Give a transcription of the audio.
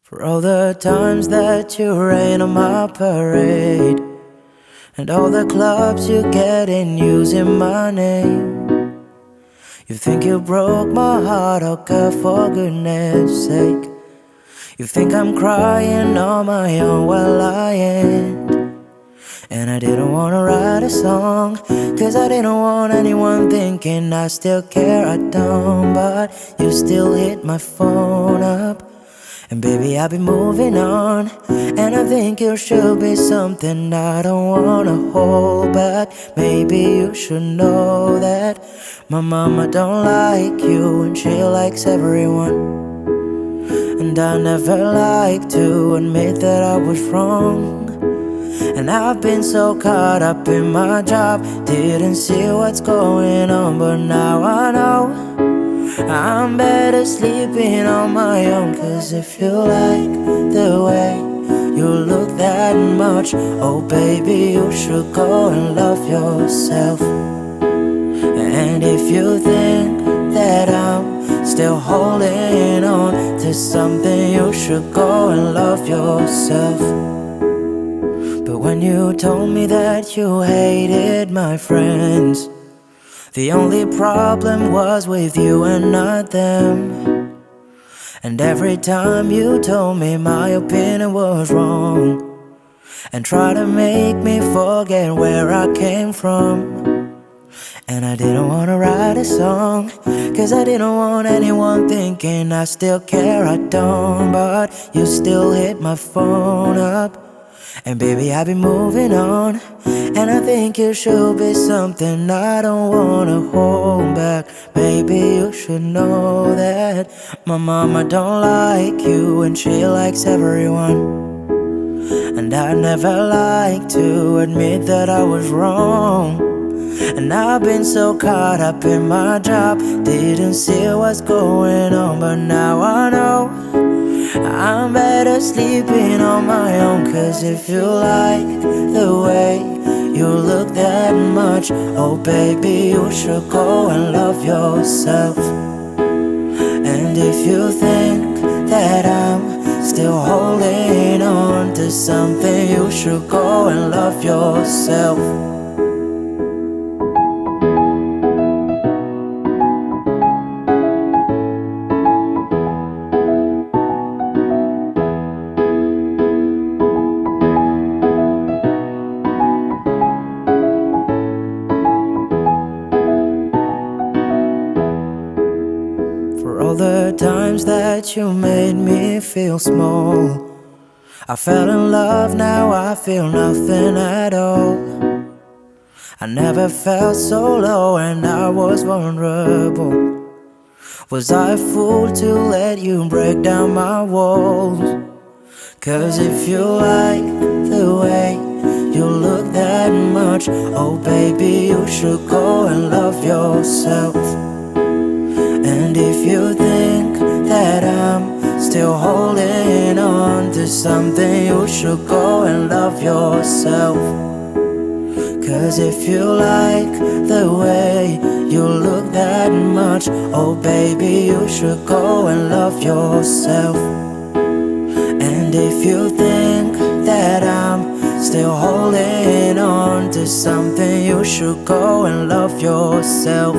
For all the times that you rain on my parade, and all the clubs you get in using my name. You think you broke my heart, oh girl, for goodness sake. You think I'm crying on my own, well I ain't. And I didn't wanna write a song, cause I didn't want anyone thinking I still care, I don't. But you still hit my phone up, and baby, I've been moving on. And I think you should be something I don't wanna hold back. Maybe you should know that my mama don't like you, and she likes everyone. And I never like to admit that I was wrong. And I've been so caught up in my job, didn't see what's going on. But now I know I'm better sleeping on my own. Cause if you like the way you look that much, oh baby, you should go and love yourself. And if you think that I'm still holding on to something, you should go and love yourself. But when you told me that you hated my friends, the only problem was with you and not them. And every time you told me my opinion was wrong, and tried to make me forget where I came from. And I didn't wanna write a song, cause I didn't want anyone thinking I still care, I don't. But you still hit my phone up, and baby, I've been moving on. And I think you should be something I don't wanna hold back. Maybe you should know that my mama don't like you, and she likes everyone. And I never like to admit that I was wrong. And I've been so caught up in my job, didn't see what's going on. But now I know I'm better sleeping on my own. Cause if you like the way you look that much, oh baby, you should go and love yourself. And if you think that I'm still holding on to something, you should go and love yourself. For all the times that you made me feel small, I fell in love, now I feel nothing at all. I never felt so low and I was vulnerable. Was I a fool to let you break down my walls? Cause if you like the way you look that much, oh baby, you should go and love yourself. And if you think that I'm still holding on to something, you should go and love yourself. Cause if you like the way you look that much, oh baby, you should go and love yourself. And if you think that I'm still holding on to something, you should go and love yourself.